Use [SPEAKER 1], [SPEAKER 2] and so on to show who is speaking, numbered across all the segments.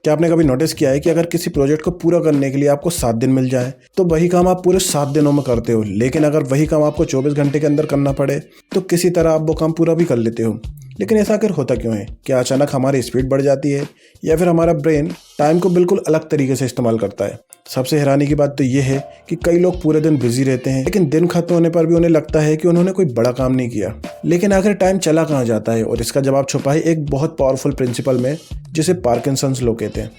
[SPEAKER 1] क्या आपने कभी नोटिस किया है कि अगर किसी प्रोजेक्ट को पूरा करने के लिए आपको 7 दिन मिल जाए तो वही काम आप पूरे 7 दिनों में करते हो, लेकिन अगर वही काम आपको 24 घंटे के अंदर करना पड़े तो किसी तरह आप वो काम पूरा भी कर लेते हो। लेकिन ऐसा आखिर होता क्यों है? क्या अचानक हमारी स्पीड बढ़ जाती है या फिर हमारा ब्रेन टाइम को बिल्कुल अलग तरीके से इस्तेमाल करता है? सबसे हैरानी की बात तो ये है कि कई लोग पूरे दिन बिजी रहते हैं, लेकिन दिन खत्म होने पर भी उन्हें लगता है कि उन्होंने कोई बड़ा काम नहीं किया। लेकिन आखिर टाइम चला कहाँ जाता है? और इसका जवाब छुपा है एक बहुत पावरफुल प्रिंसिपल में, जिसे पार्किंसंस लॉ कहते हैं।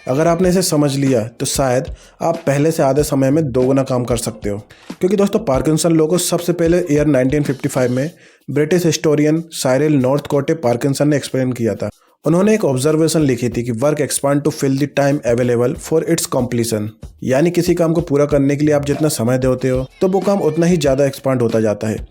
[SPEAKER 1] अगर आपने इसे समझ लिया तो शायद आप पहले से आधे समय में 2 गुना काम कर सकते हो। क्योंकि दोस्तों, पार्किंसन लॉ को सबसे पहले ईयर 1955 में British historian Cyril Northcote Parkinson ने एक्सप्लेन किया था। उन्होंने एक ऑब्जर्वेशन लिखी थी कि work expand to fill the time available for its completion. यानी किसी काम को पूरा करने के लिए आप जितना समय देते हो तो वो काम उतना ही ज़्यादा एक्सपांड होता जाता है।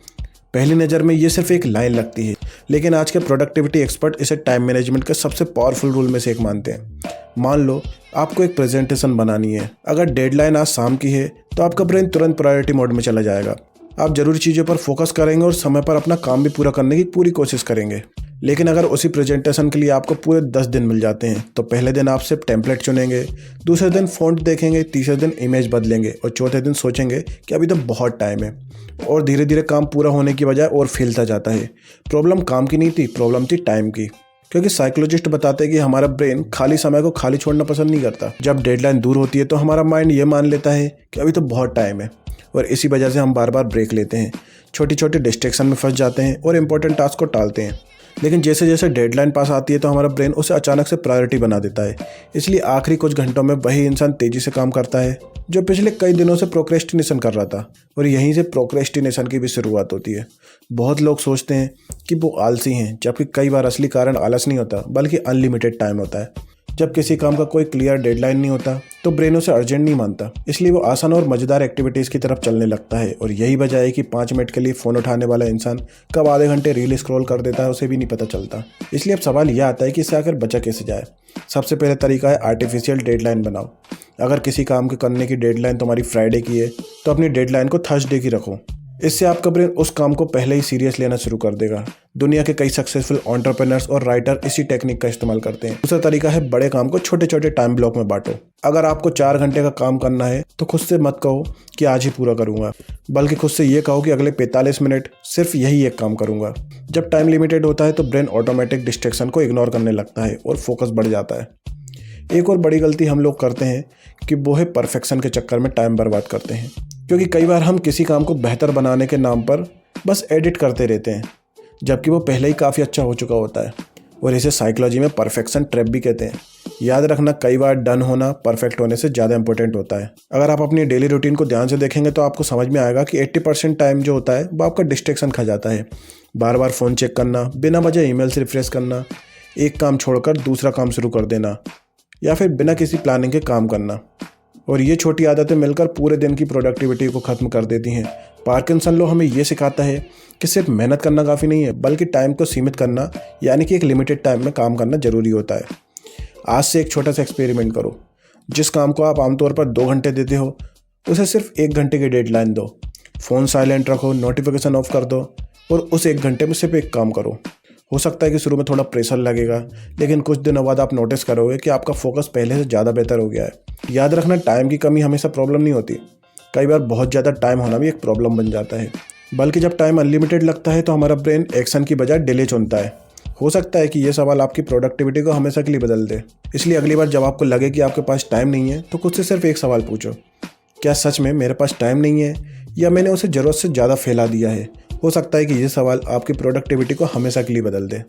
[SPEAKER 1] पहली नज़र में ये सिर्फ एक लाइन लगती है, लेकिन आज के प्रोडक्टिविटी एक्सपर्ट इसे टाइम मैनेजमेंट का सबसे पावरफुल रूल में से एक मानते हैं। मान लो आपको एक प्रेजेंटेशन बनानी है। अगर डेडलाइन आज शाम की है तो आपका ब्रेन तुरंत प्रायोरिटी मोड में चला जाएगा। आप जरूरी चीज़ों पर फोकस करेंगे और समय पर अपना काम भी पूरा करने की पूरी कोशिश करेंगे। लेकिन अगर उसी प्रेजेंटेशन के लिए आपको पूरे 10 दिन मिल जाते हैं तो पहले दिन आप सिर्फ टेम्पलेट चुनेंगे, दूसरे दिन फ़ॉन्ट देखेंगे, तीसरे दिन इमेज बदलेंगे और चौथे दिन सोचेंगे कि अभी तो बहुत टाइम है। और धीरे धीरे काम पूरा होने की बजाय और फैलता जाता है। प्रॉब्लम काम की नहीं थी, प्रॉब्लम थी टाइम की। क्योंकि साइकोलॉजिस्ट बताते हैं कि हमारा ब्रेन खाली समय को खाली छोड़ना पसंद नहीं करता। जब डेडलाइन दूर होती है तो हमारा माइंड ये मान लेता है कि अभी तो बहुत टाइम है, और इसी वजह से हम बार बार ब्रेक लेते हैं, छोटी छोटी डिस्ट्रैक्शन में फंस जाते हैं और इंपॉर्टेंट टास्क को टालते हैं। लेकिन जैसे जैसे डेडलाइन पास आती है तो हमारा ब्रेन उसे अचानक से प्रायोरिटी बना देता है। इसलिए आखिरी कुछ घंटों में वही इंसान तेज़ी से काम करता है जो पिछले कई दिनों से प्रोक्रेस्टिनेशन कर रहा था। और यहीं से प्रोक्रेस्टिनेशन की भी शुरुआत होती है। बहुत लोग सोचते हैं कि वो आलसी हैं, जबकि कई बार असली कारण आलस नहीं होता बल्कि अनलिमिटेड टाइम होता है। जब किसी काम का कोई क्लियर डेडलाइन नहीं होता तो ब्रेन उसे अर्जेंट नहीं मानता, इसलिए वो आसान और मज़ेदार एक्टिविटीज़ की तरफ चलने लगता है। और यही वजह है कि 5 मिनट के लिए फ़ोन उठाने वाला इंसान कब आधे घंटे रील स्क्रॉल कर देता है उसे भी नहीं पता चलता। इसलिए अब सवाल यह आता है कि इससे आखिर बचा कैसे जाए। सबसे पहले तरीका है आर्टिफिशियल डेडलाइन बनाओ। अगर किसी काम के करने की डेडलाइन तुम्हारी फ्राइडे की है तो अपनी डेडलाइन को थर्सडे की रखो। इससे आपका ब्रेन उस काम को पहले ही सीरियस लेना शुरू कर देगा। दुनिया के कई सक्सेसफुल एंटरप्रेन्योर्स और राइटर इसी टेक्निक का इस्तेमाल करते हैं। दूसरा तरीका है बड़े काम को छोटे छोटे टाइम ब्लॉक में बांटो। अगर आपको 4 घंटे का काम करना है तो खुद से मत कहो कि आज ही पूरा करूंगा, बल्कि खुद से ये कहो कि अगले 45 मिनट सिर्फ यही एक काम करूंगा। जब टाइम लिमिटेड होता है तो ब्रेन ऑटोमेटिक डिस्ट्रैक्शन को इग्नोर करने लगता है और फोकस बढ़ जाता है। एक और बड़ी गलती हम लोग करते हैं कि वो है परफेक्शन के चक्कर में टाइम बर्बाद करते हैं। क्योंकि कई बार हम किसी काम को बेहतर बनाने के नाम पर बस एडिट करते रहते हैं, जबकि वो पहले ही काफ़ी अच्छा हो चुका होता है। और इसे साइकोलॉजी में परफेक्शन ट्रैप भी कहते हैं। याद रखना, कई बार डन होना परफेक्ट होने से ज़्यादा इंपॉर्टेंट होता है। अगर आप अपनी डेली रूटीन को ध्यान से देखेंगे तो आपको समझ में आएगा कि 80% टाइम जो होता है वो आपका डिस्ट्रैक्शन खा जाता है। बार बार फ़ोन चेक करना, बिना वजह ईमेल्स रिफ्रेश करना, एक काम छोड़कर दूसरा काम शुरू कर देना, या फिर बिना किसी प्लानिंग के काम करना। और ये छोटी आदतें मिलकर पूरे दिन की प्रोडक्टिविटी को ख़त्म कर देती हैं। पार्किंसन लॉ हमें ये सिखाता है कि सिर्फ मेहनत करना काफ़ी नहीं है, बल्कि टाइम को सीमित करना, यानी कि एक लिमिटेड टाइम में काम करना ज़रूरी होता है। आज से एक छोटा सा एक्सपेरिमेंट करो। जिस काम को आप आमतौर पर 2 घंटे देते हो उसे सिर्फ 1 घंटे की डेडलाइन दो। फ़ोन साइलेंट रखो, नोटिफिकेशन ऑफ कर दो और उस 1 घंटे में सिर्फ एक काम करो। हो सकता है कि शुरू में थोड़ा प्रेशर लगेगा, लेकिन कुछ दिनों बाद आप नोटिस करोगे कि आपका फोकस पहले से ज़्यादा बेहतर हो गया है। याद रखना, टाइम की कमी हमेशा प्रॉब्लम नहीं होती। कई बार बहुत ज़्यादा टाइम होना भी एक प्रॉब्लम बन जाता है। बल्कि जब टाइम अनलिमिटेड लगता है तो हमारा ब्रेन एक्शन की बजाय डिले चुनता है। हो सकता है कि ये सवाल आपकी प्रोडक्टिविटी को हमेशा के लिए बदल दे। इसलिए अगली बार जब आपको लगे कि आपके पास टाइम नहीं है तो खुद से सिर्फ एक सवाल पूछो, क्या सच में मेरे पास टाइम नहीं है या मैंने उसे ज़रूरत से ज़्यादा फैला दिया है? हो सकता है कि ये सवाल आपकी प्रोडक्टिविटी को हमेशा के लिए बदल दे।